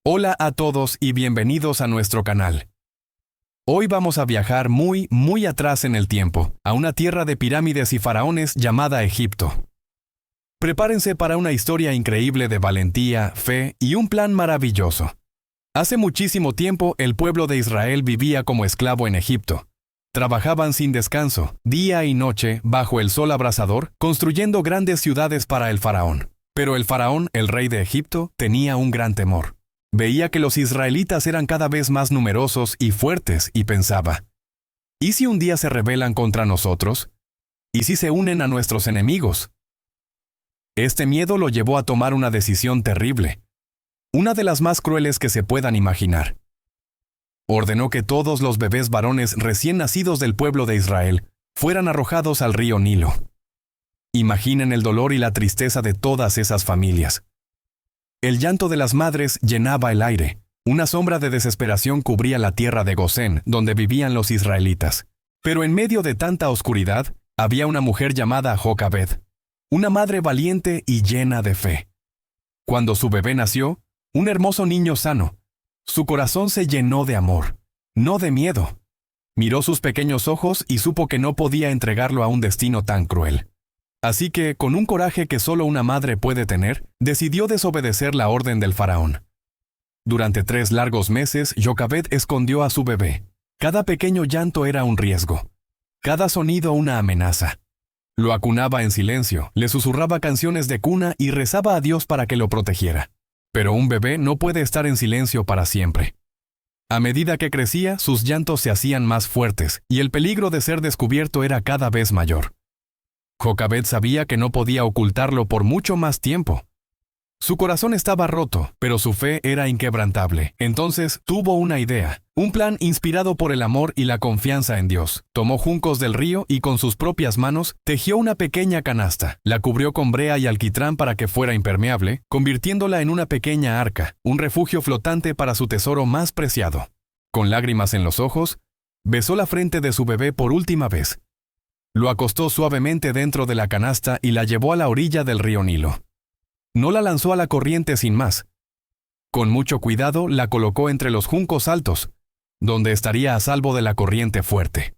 Hola a todos y bienvenidos a nuestro canal. Hoy vamos a viajar muy atrás en el tiempo, a una tierra de pirámides y faraones llamada Egipto. Prepárense para una historia increíble de valentía, fe y un plan maravilloso. Hace muchísimo tiempo el pueblo de Israel vivía como esclavo en Egipto. Trabajaban sin descanso, día y noche, bajo el sol abrasador, construyendo grandes ciudades para el faraón. Pero el faraón, el rey de Egipto, tenía un gran temor. Veía que los israelitas eran cada vez más numerosos y fuertes y pensaba, ¿y si un día se rebelan contra nosotros? ¿Y si se unen a nuestros enemigos? Este miedo lo llevó a tomar una decisión terrible, una de las más crueles que se puedan imaginar. Ordenó que todos los bebés varones recién nacidos del pueblo de Israel fueran arrojados al río Nilo. Imaginen el dolor y la tristeza de todas esas familias. El llanto de las madres llenaba el aire. Una sombra de desesperación cubría la tierra de Gosén, donde vivían los israelitas. Pero en medio de tanta oscuridad, había una mujer llamada Jocabed, una madre valiente y llena de fe. Cuando su bebé nació, un hermoso niño sano, su corazón se llenó de amor, no de miedo. Miró sus pequeños ojos y supo que no podía entregarlo a un destino tan cruel. Así que, con un coraje que solo una madre puede tener, decidió desobedecer la orden del faraón. Durante 3 largos meses, Jocabed escondió a su bebé. Cada pequeño llanto era un riesgo. Cada sonido una amenaza. Lo acunaba en silencio, le susurraba canciones de cuna y rezaba a Dios para que lo protegiera. Pero un bebé no puede estar en silencio para siempre. A medida que crecía, sus llantos se hacían más fuertes y el peligro de ser descubierto era cada vez mayor. Jocabed sabía que no podía ocultarlo por mucho más tiempo. Su corazón estaba roto, pero su fe era inquebrantable. Entonces tuvo una idea, un plan inspirado por el amor y la confianza en Dios. Tomó juncos del río y con sus propias manos tejió una pequeña canasta. La cubrió con brea y alquitrán para que fuera impermeable, convirtiéndola en una pequeña arca, un refugio flotante para su tesoro más preciado. Con lágrimas en los ojos, besó la frente de su bebé por última vez. Lo acostó suavemente dentro de la canasta y la llevó a la orilla del río Nilo. No la lanzó a la corriente sin más. Con mucho cuidado la colocó entre los juncos altos, donde estaría a salvo de la corriente fuerte.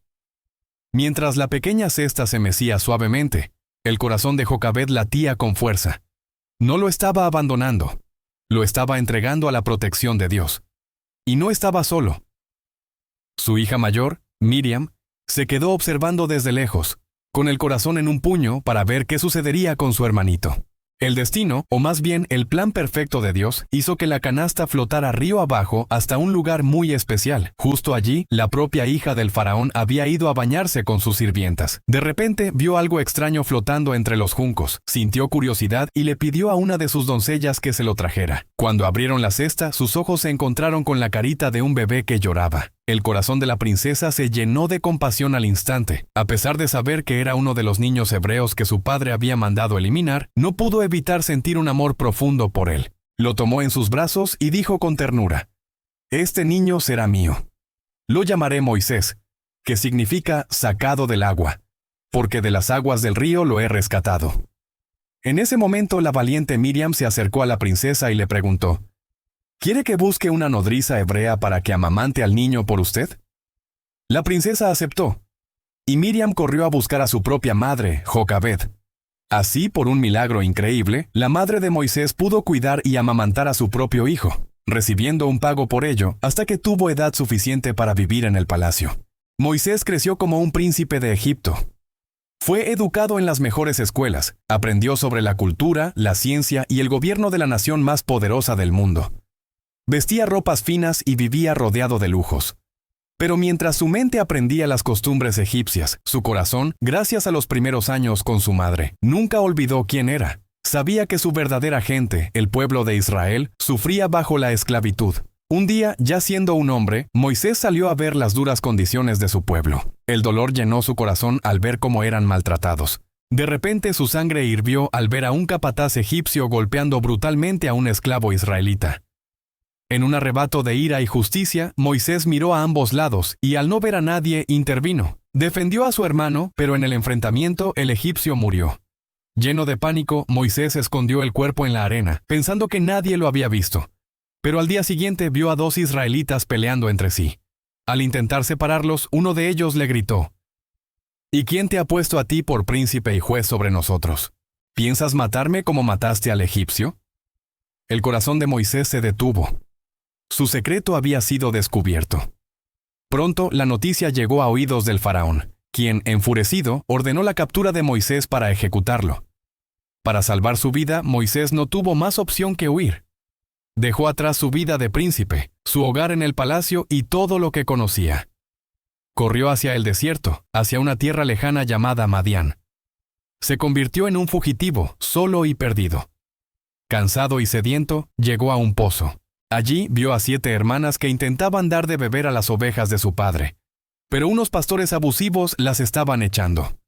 Mientras la pequeña cesta se mecía suavemente, el corazón de Jocabed latía con fuerza. No lo estaba abandonando, lo estaba entregando a la protección de Dios. Y no estaba solo. Su hija mayor, Miriam, se quedó observando desde lejos, con el corazón en un puño para ver qué sucedería con su hermanito. El destino, o más bien el plan perfecto de Dios, hizo que la canasta flotara río abajo hasta un lugar muy especial. Justo allí, la propia hija del faraón había ido a bañarse con sus sirvientas. De repente, vio algo extraño flotando entre los juncos. Sintió curiosidad y le pidió a una de sus doncellas que se lo trajera. Cuando abrieron la cesta, sus ojos se encontraron con la carita de un bebé que lloraba. El corazón de la princesa se llenó de compasión al instante. A pesar de saber que era uno de los niños hebreos que su padre había mandado eliminar, no pudo evitar sentir un amor profundo por él. Lo tomó en sus brazos y dijo con ternura, «Este niño será mío. Lo llamaré Moisés, que significa sacado del agua, porque de las aguas del río lo he rescatado». En ese momento la valiente Miriam se acercó a la princesa y le preguntó, ¿Quiere que busque una nodriza hebrea para que amamante al niño por usted? La princesa aceptó, y Miriam corrió a buscar a su propia madre, Jocabed. Así, por un milagro increíble, la madre de Moisés pudo cuidar y amamantar a su propio hijo, recibiendo un pago por ello hasta que tuvo edad suficiente para vivir en el palacio. Moisés creció como un príncipe de Egipto. Fue educado en las mejores escuelas, aprendió sobre la cultura, la ciencia y el gobierno de la nación más poderosa del mundo. Vestía ropas finas y vivía rodeado de lujos. Pero mientras su mente aprendía las costumbres egipcias, su corazón, gracias a los primeros años con su madre, nunca olvidó quién era. Sabía que su verdadera gente, el pueblo de Israel, sufría bajo la esclavitud. Un día, ya siendo un hombre, Moisés salió a ver las duras condiciones de su pueblo. El dolor llenó su corazón al ver cómo eran maltratados. De repente su sangre hirvió al ver a un capataz egipcio golpeando brutalmente a un esclavo israelita. En un arrebato de ira y justicia, Moisés miró a ambos lados y al no ver a nadie, intervino. Defendió a su hermano, pero en el enfrentamiento el egipcio murió. Lleno de pánico, Moisés escondió el cuerpo en la arena, pensando que nadie lo había visto. Pero al día siguiente vio a 2 israelitas peleando entre sí. Al intentar separarlos, uno de ellos le gritó: ¿Y quién te ha puesto a ti por príncipe y juez sobre nosotros? ¿Piensas matarme como mataste al egipcio? El corazón de Moisés se detuvo. Su secreto había sido descubierto. Pronto la noticia llegó a oídos del faraón, quien, enfurecido, ordenó la captura de Moisés para ejecutarlo. Para salvar su vida, Moisés no tuvo más opción que huir. Dejó atrás su vida de príncipe, su hogar en el palacio y todo lo que conocía. Corrió hacia el desierto, hacia una tierra lejana llamada Madián. Se convirtió en un fugitivo, solo y perdido. Cansado y sediento, llegó a un pozo. Allí vio a 7 hermanas que intentaban dar de beber a las ovejas de su padre. Pero unos pastores abusivos las estaban echando.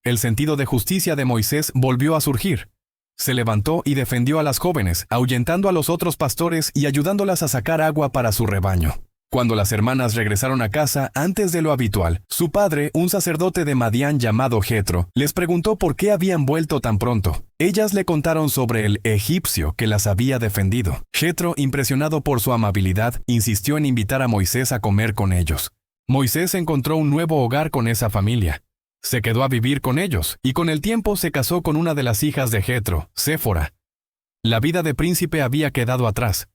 El sentido de justicia de Moisés volvió a surgir. Se levantó y defendió a las jóvenes, ahuyentando a los otros pastores y ayudándolas a sacar agua para su rebaño. Cuando las hermanas regresaron a casa antes de lo habitual, su padre, un sacerdote de Madián llamado Jetro, les preguntó por qué habían vuelto tan pronto. Ellas le contaron sobre el egipcio que las había defendido. Jetro, impresionado por su amabilidad, insistió en invitar a Moisés a comer con ellos. Moisés encontró un nuevo hogar con esa familia. Se quedó a vivir con ellos, y con el tiempo se casó con una de las hijas de Jetro, Séfora. La vida de príncipe había quedado atrás.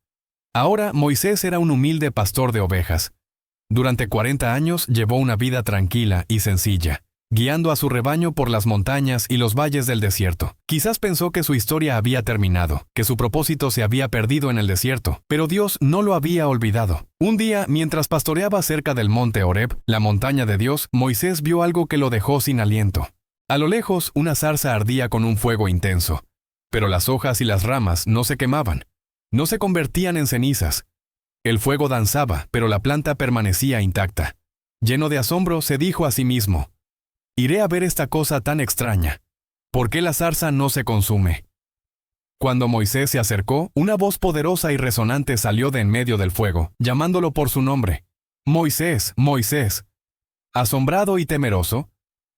Ahora Moisés era un humilde pastor de ovejas. Durante 40 años llevó una vida tranquila y sencilla, guiando a su rebaño por las montañas y los valles del desierto. Quizás pensó que su historia había terminado, que su propósito se había perdido en el desierto, pero Dios no lo había olvidado. Un día, mientras pastoreaba cerca del monte Horeb, la montaña de Dios, Moisés vio algo que lo dejó sin aliento. A lo lejos, una zarza ardía con un fuego intenso, pero las hojas y las ramas no se quemaban. No se convertían en cenizas. El fuego danzaba, pero la planta permanecía intacta. Lleno de asombro, se dijo a sí mismo: «Iré a ver esta cosa tan extraña. ¿Por qué la zarza no se consume?». Cuando Moisés se acercó, una voz poderosa y resonante salió de en medio del fuego, llamándolo por su nombre: «Moisés, Moisés». Asombrado y temeroso,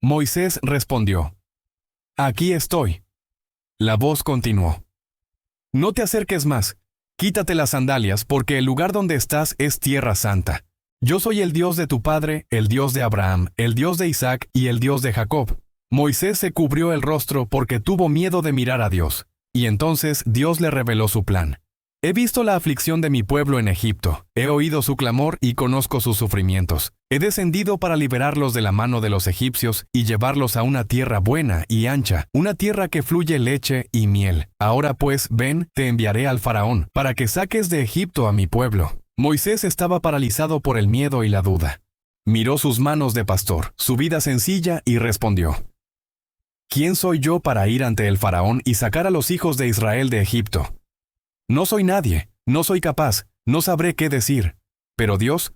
Moisés respondió: «Aquí estoy». La voz continuó: «No te acerques más. Quítate las sandalias, porque el lugar donde estás es tierra santa. Yo soy el Dios de tu padre, el Dios de Abraham, el Dios de Isaac y el Dios de Jacob». Moisés se cubrió el rostro porque tuvo miedo de mirar a Dios, y entonces Dios le reveló su plan. «He visto la aflicción de mi pueblo en Egipto, he oído su clamor y conozco sus sufrimientos. He descendido para liberarlos de la mano de los egipcios y llevarlos a una tierra buena y ancha, una tierra que fluye leche y miel. Ahora pues, ven, te enviaré al faraón, para que saques de Egipto a mi pueblo». Moisés estaba paralizado por el miedo y la duda. Miró sus manos de pastor, su vida sencilla, y respondió: «¿Quién soy yo para ir ante el faraón y sacar a los hijos de Israel de Egipto? No soy nadie, no soy capaz, no sabré qué decir». Pero Dios,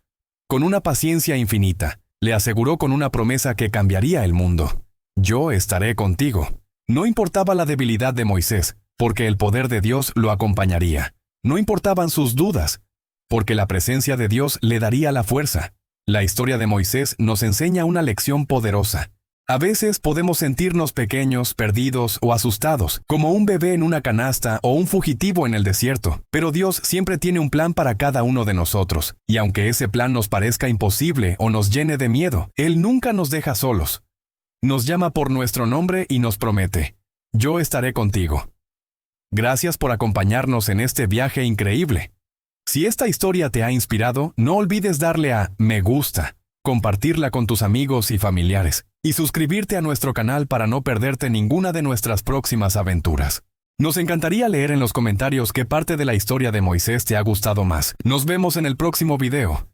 con una paciencia infinita, le aseguró con una promesa que cambiaría el mundo: «Yo estaré contigo». No importaba la debilidad de Moisés, porque el poder de Dios lo acompañaría. No importaban sus dudas, porque la presencia de Dios le daría la fuerza. La historia de Moisés nos enseña una lección poderosa. A veces podemos sentirnos pequeños, perdidos o asustados, como un bebé en una canasta o un fugitivo en el desierto. Pero Dios siempre tiene un plan para cada uno de nosotros, y aunque ese plan nos parezca imposible o nos llene de miedo, Él nunca nos deja solos. Nos llama por nuestro nombre y nos promete: «Yo estaré contigo». Gracias por acompañarnos en este viaje increíble. Si esta historia te ha inspirado, no olvides darle a me gusta, compartirla con tus amigos y familiares, y suscribirte a nuestro canal para no perderte ninguna de nuestras próximas aventuras. Nos encantaría leer en los comentarios qué parte de la historia de Moisés te ha gustado más. Nos vemos en el próximo video.